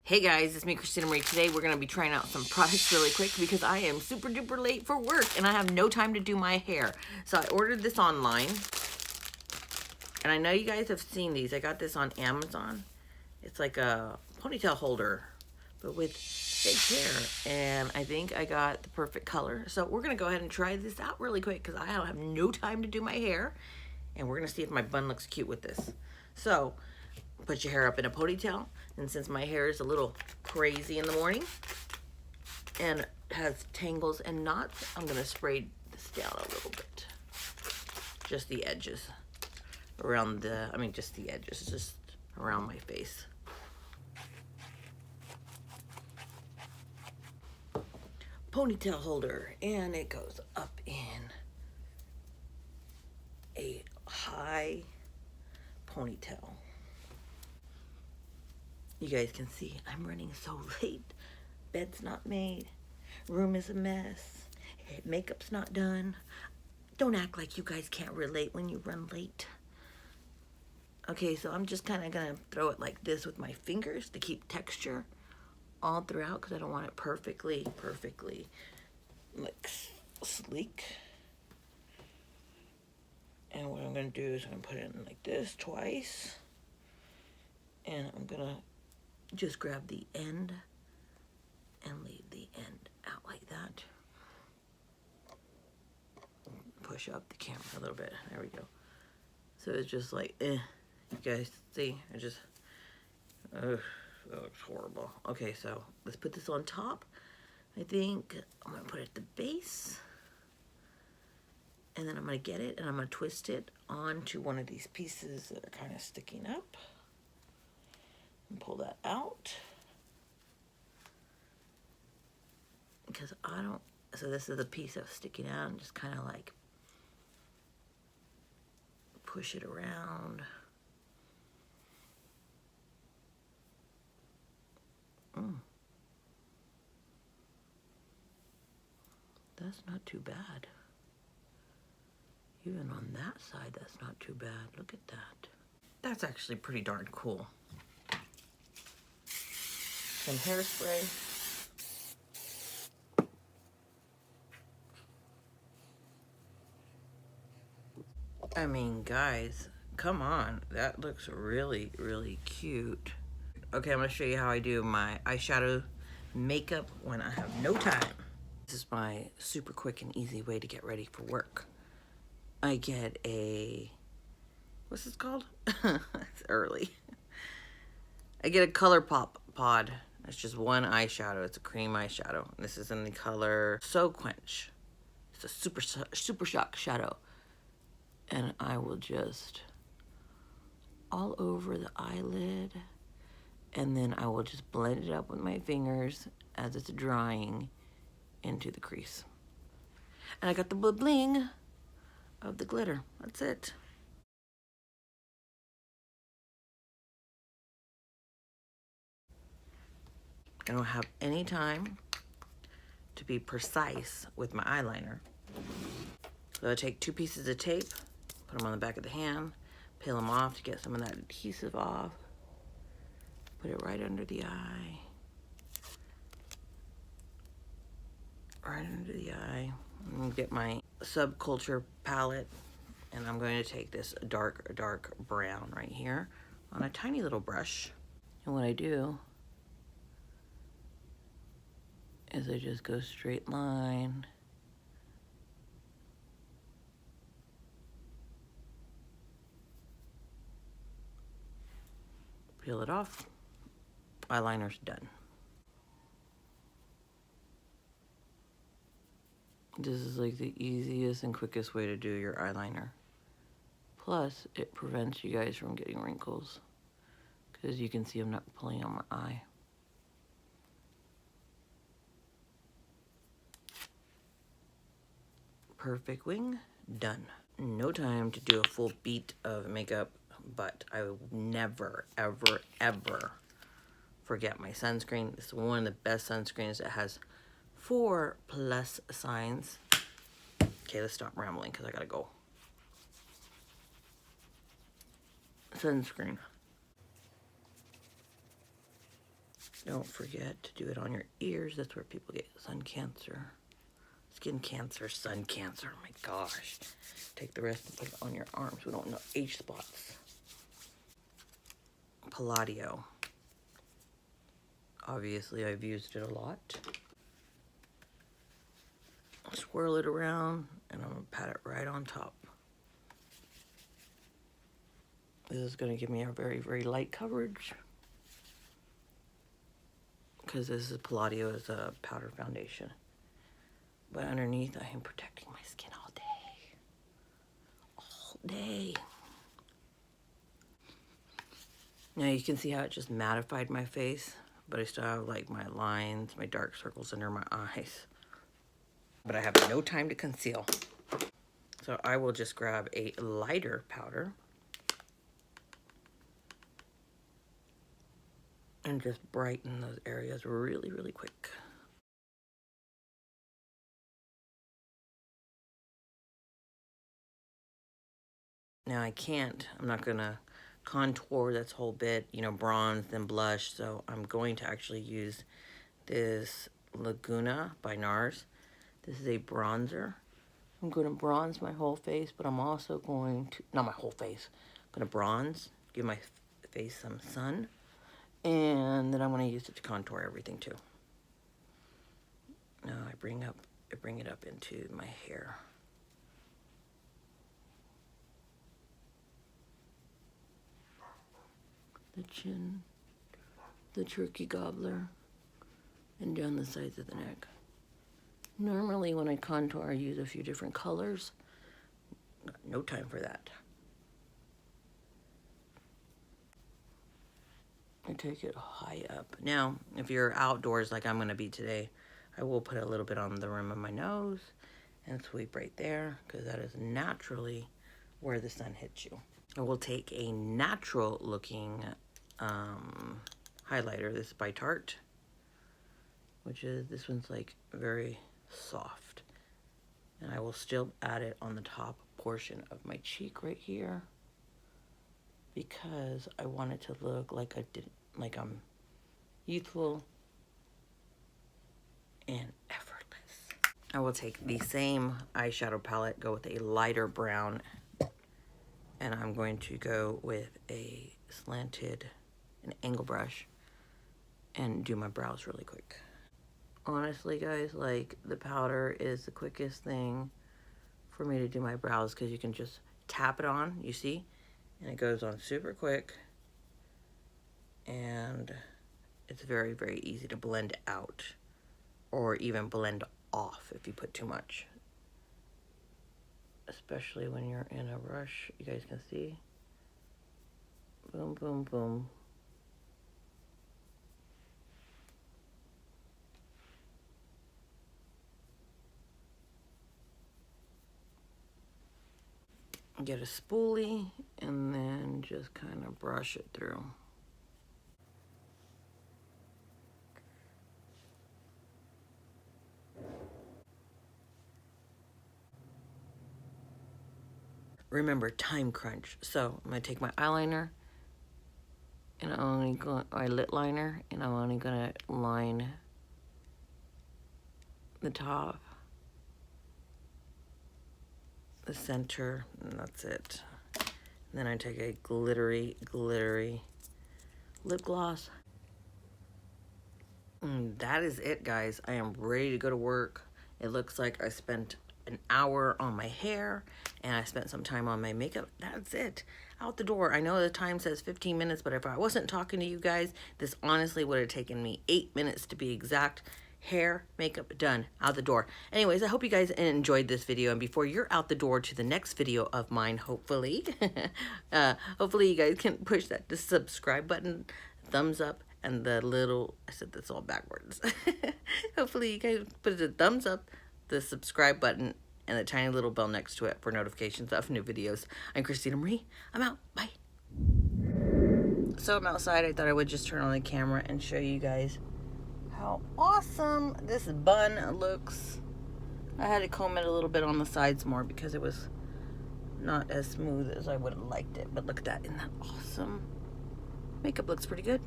Hey guys, it's me, Christina Marie. Today we're going to be trying out some products really quick because I am super duper late for work and I have no time to do my hair. So I ordered this online. And I know you guys have seen these. I got this on Amazon. It's like a ponytail holder, but with fake hair. And I think I got the perfect color. So we're going to go ahead and try this out really quick because I have no time to do my hair. And we're going to see if my bun looks cute with this. So put your hair up in a ponytail, and since my hair is a little crazy in the morning and has tangles and knots, I'm gonna spray this down a little bit, just the edges around the, just the edges, just around my face. Ponytail holder, and it goes up in a high ponytail. You guys can see I'm running so late. Bed's not made. Room is a mess. Makeup's not done. Don't act like you guys can't relate when you run late. Okay, so I'm just kind of going to throw it like this with my fingers to keep texture all throughout because I don't want it perfectly like sleek. And what I'm going to do is I'm going to put it in like this twice. And I'm going to just grab the end and leave the end out like that. Push up the camera a little bit. There we go. So it's just like, you guys see? That looks horrible. Okay, so let's put this on top. I think I'm gonna put it at the base. And then I'm gonna get it and I'm gonna twist it onto one of these pieces that are kind of sticking up. And pull that out. Because I don't, so this is the piece that's sticking out and just kind of like push it around. That's not too bad. Even on that side, that's not too bad. Look at that. That's actually pretty darn cool. Some hairspray. I mean, guys, come on. That looks really, really cute. Okay, I'm going to show you how I do my eyeshadow makeup when I have no time. This is my super quick and easy way to get ready for work. I get a, what's this called? It's early. I get a Color Pop pod. It's just one eyeshadow. It's a cream eyeshadow. This is in the color So Quench. It's a super shock shadow. And I will just all over the eyelid, and then I will just blend it up with my fingers as it's drying into the crease. And I got the bling of the glitter. That's it. I don't have any time to be precise with my eyeliner. So I take 2 pieces of tape, put them on the back of the hand, peel them off to get some of that adhesive off. Put it right under the eye. Right under the eye. I'm gonna get my Subculture palette, and I'm going to take this dark brown right here on a tiny little brush. And what I do is I just go straight line. Peel it off. Eyeliner's done. This is like the easiest and quickest way to do your eyeliner. Plus, it prevents you guys from getting wrinkles, because you can see I'm not pulling on my eye. Perfect wing, done. No time to do a full beat of makeup, but I will never, ever, ever forget my sunscreen. It's one of the best sunscreens that has 4+ signs. Okay, let's stop rambling because I gotta go. Sunscreen. Don't forget to do it on your ears. That's where people get sun cancer, skin cancer, sun cancer. Oh my gosh. Take the rest and put it on your arms. We don't know age spots. Palladio. Obviously, I've used it a lot. Swirl it around, and I'm going to pat it right on top. This is going to give me a very, very light coverage, because this is Palladio as a powder foundation. But underneath, I am protecting my skin all day. All day. Now you can see how it just mattified my face, but I still have like my lines, my dark circles under my eyes. But I have no time to conceal. So I will just grab a lighter powder and just brighten those areas really, really quick. Now I'm not gonna contour this whole bit, you know, bronze, then blush. So I'm going to actually use this Laguna by NARS. This is a bronzer. I'm going to bronze my whole face, but I'm also going to, not my whole face, I'm going to bronze, give my face some sun, and then I'm going to use it to contour everything too. Now I bring it up into my hair. The chin, the turkey gobbler, and down the sides of the neck. Normally when I contour, I use a few different colors. Got no time for that. I take it high up. Now, if you're outdoors like I'm gonna be today, I will put a little bit on the rim of my nose and sweep right there, because that is naturally where the sun hits you. I will take a natural looking highlighter. This is by Tarte, which is, this one's like very soft. And I will still add it on the top portion of my cheek right here, because I want it to look like I'm youthful and effortless. I will take the same eyeshadow palette, go with a lighter brown, and I'm going to go with an angle brush, and do my brows really quick. Honestly, guys, like, the powder is the quickest thing for me to do my brows, because you can just tap it on, you see, and it goes on super quick, and it's very, very easy to blend out, or even blend off if you put too much, especially when you're in a rush. You guys can see, boom, boom, boom. Get a spoolie and then just kind of brush it through. Remember, time crunch. So I'm gonna take my eyeliner, and my lip liner, and I'm only gonna line the top, the center, and that's it. And then I take a glittery lip gloss. And that is it, guys. I am ready to go to work. It looks like I spent an hour on my hair, and I spent some time on my makeup. That's it. Out the door. I know the time says 15 minutes, but if I wasn't talking to you guys, this honestly would have taken me 8 minutes to be exact. Hair, makeup, done. Out the door. Anyways, I hope you guys enjoyed this video, and before you're out the door to the next video of mine, hopefully, hopefully you guys can push that subscribe button, thumbs up, and the little, I said this all backwards. Hopefully you guys put a thumbs up, the subscribe button, and the tiny little bell next to it for notifications of new videos. I'm Christina Marie. I'm out. Bye. So I'm outside. I thought I would just turn on the camera and show you guys how awesome this bun looks. I had to comb it a little bit on the sides more because it was not as smooth as I would have liked it. But look at that. Isn't that awesome? Makeup looks pretty good.